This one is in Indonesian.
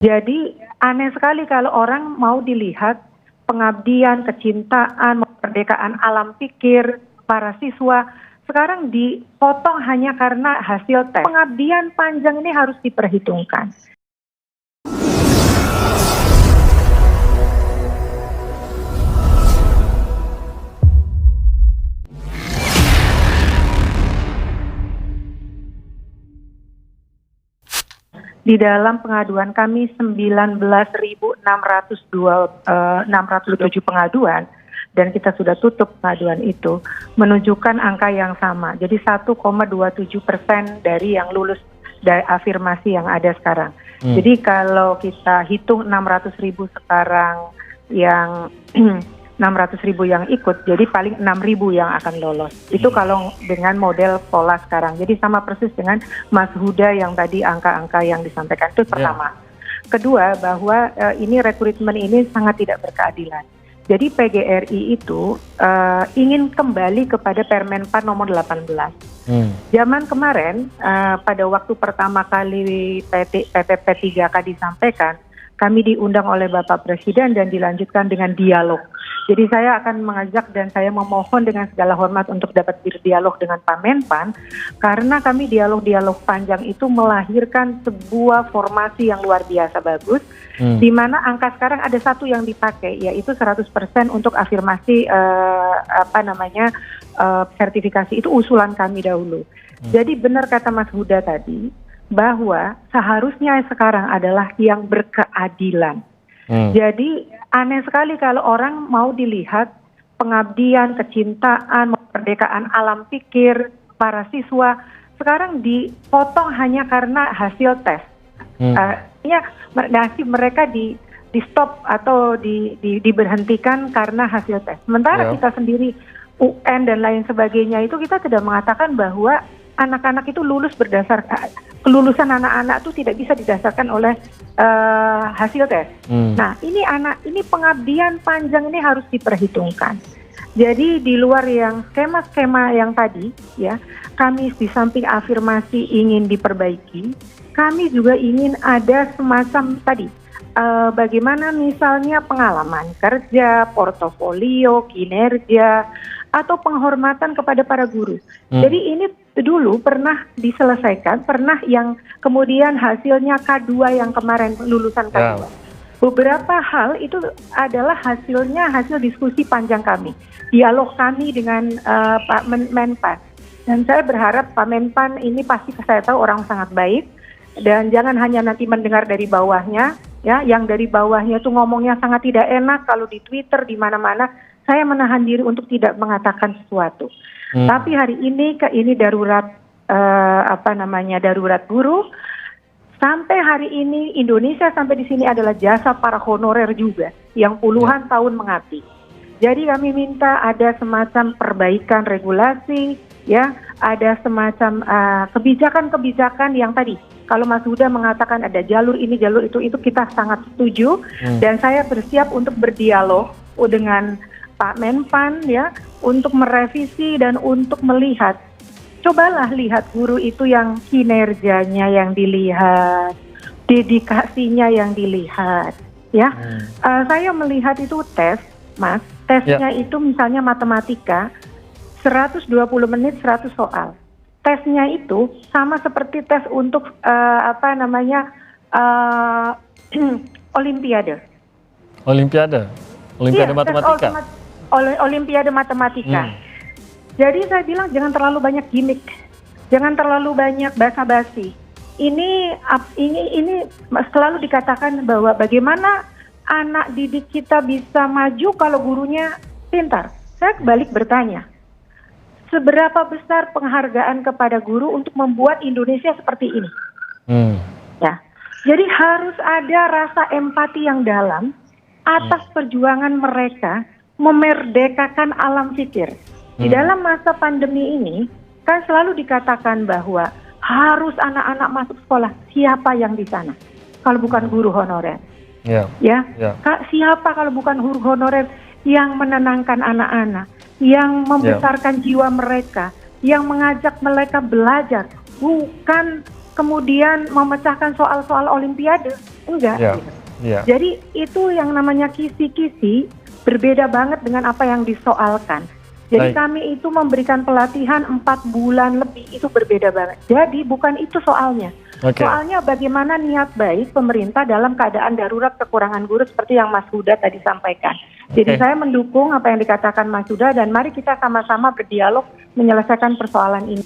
Jadi aneh sekali kalau orang mau dilihat pengabdian, kecintaan, kemerdekaan alam pikir para siswa sekarang dipotong hanya karena hasil tes. Pengabdian panjang ini harus diperhitungkan. Di dalam pengaduan kami 19.607 pengaduan, dan kita sudah tutup pengaduan itu, menunjukkan angka yang sama. Jadi 1,27% dari yang lulus dari afirmasi yang ada sekarang. Jadi kalau kita hitung 600.000 sekarang yang 600.000 yang ikut, jadi paling 6.000 yang akan lolos. Itu kalau dengan model pola sekarang. Jadi sama persis dengan Mas Huda yang tadi angka-angka yang disampaikan. Itu pertama. Kedua, bahwa ini rekrutmen ini sangat tidak berkeadilan. Jadi PGRI itu ingin kembali kepada Permenpan nomor 18. Zaman kemarin, pada waktu pertama kali PPP 3K disampaikan, kami diundang oleh Bapak Presiden dan dilanjutkan dengan dialog. Jadi saya akan mengajak dan saya memohon dengan segala hormat untuk dapat berdialog dengan Pak Menpan, karena kami dialog-dialog panjang itu melahirkan sebuah formasi yang luar biasa bagus, di mana angka sekarang ada satu yang dipakai, yaitu 100% untuk afirmasi sertifikasi. Itu usulan kami dahulu. Jadi benar kata Mas Huda tadi, bahwa seharusnya sekarang adalah yang berkeadilan. Jadi aneh sekali kalau orang mau dilihat pengabdian, kecintaan, kemerdekaan alam pikir para siswa sekarang dipotong hanya karena hasil tes. Mereka di stop atau diberhentikan karena hasil tes. Sementara kita sendiri UN dan lain sebagainya itu kita tidak mengatakan bahwa anak-anak itu lulus berdasarkan kelulusan anak-anak itu tidak bisa didasarkan oleh hasil tes. Nah, ini pengabdian panjang ini harus diperhitungkan. Jadi di luar yang skema-skema yang tadi, ya, kami di samping afirmasi ingin diperbaiki, kami juga ingin ada semacam tadi, bagaimana misalnya pengalaman kerja, portofolio, kinerja, atau penghormatan kepada para guru. Jadi ini dulu pernah diselesaikan, pernah yang kemudian hasilnya K2 yang kemarin lulusan K2. Beberapa hal itu adalah hasil diskusi panjang kami, dialog kami dengan Pak Menpan. Dan saya berharap Pak Menpan ini pasti saya tahu orang sangat baik, dan jangan hanya nanti mendengar dari bawahnya, ya, yang dari bawahnya itu ngomongnya sangat tidak enak kalau di Twitter di mana-mana. Saya menahan diri untuk tidak mengatakan sesuatu. Tapi hari ini darurat darurat buruh. Sampai hari ini Indonesia sampai di sini adalah jasa para honorer juga yang puluhan tahun mengabdi. Jadi kami minta ada semacam perbaikan regulasi, ya, ada semacam kebijakan-kebijakan yang tadi. Kalau Mas Huda mengatakan ada jalur ini, jalur itu kita sangat setuju, dan saya bersiap untuk berdialog dengan Pak Menpan, ya, untuk merevisi dan untuk melihat. Cobalah lihat guru itu yang kinerjanya yang dilihat, dedikasinya yang dilihat, ya. Saya melihat itu tes, Mas. Tesnya itu misalnya matematika, 120 menit 100 soal. Tesnya itu sama seperti tes untuk Olimpiade. Olimpiade matematika. Olimpiade matematika. Jadi saya bilang jangan terlalu banyak gimmick, jangan terlalu banyak basa-basi. Ini selalu dikatakan bahwa bagaimana anak didik kita bisa maju kalau gurunya pintar. Saya balik bertanya, seberapa besar penghargaan kepada guru untuk membuat Indonesia seperti ini? Ya, jadi harus ada rasa empati yang dalam atas perjuangan mereka memerdekakan alam pikir. Di dalam masa pandemi ini, kan selalu dikatakan bahwa harus anak-anak masuk sekolah. Siapa yang di sana? Kalau bukan guru honorer. Siapa kalau bukan guru honorer yang menenangkan anak-anak, yang membesarkan jiwa mereka, yang mengajak mereka belajar, bukan kemudian memecahkan soal-soal Olimpiade. Enggak. Ya. Gitu. Ya. Jadi itu yang namanya kisi-kisi berbeda banget dengan apa yang disoalkan. Jadi Baik. kami itu memberikan pelatihan 4 bulan lebih, itu berbeda banget. Jadi bukan itu soalnya. Oke. Soalnya bagaimana niat baik pemerintah dalam keadaan darurat kekurangan guru seperti yang Mas Huda tadi sampaikan. Jadi Oke. saya mendukung apa yang dikatakan Mas Huda dan mari kita sama-sama berdialog menyelesaikan persoalan ini.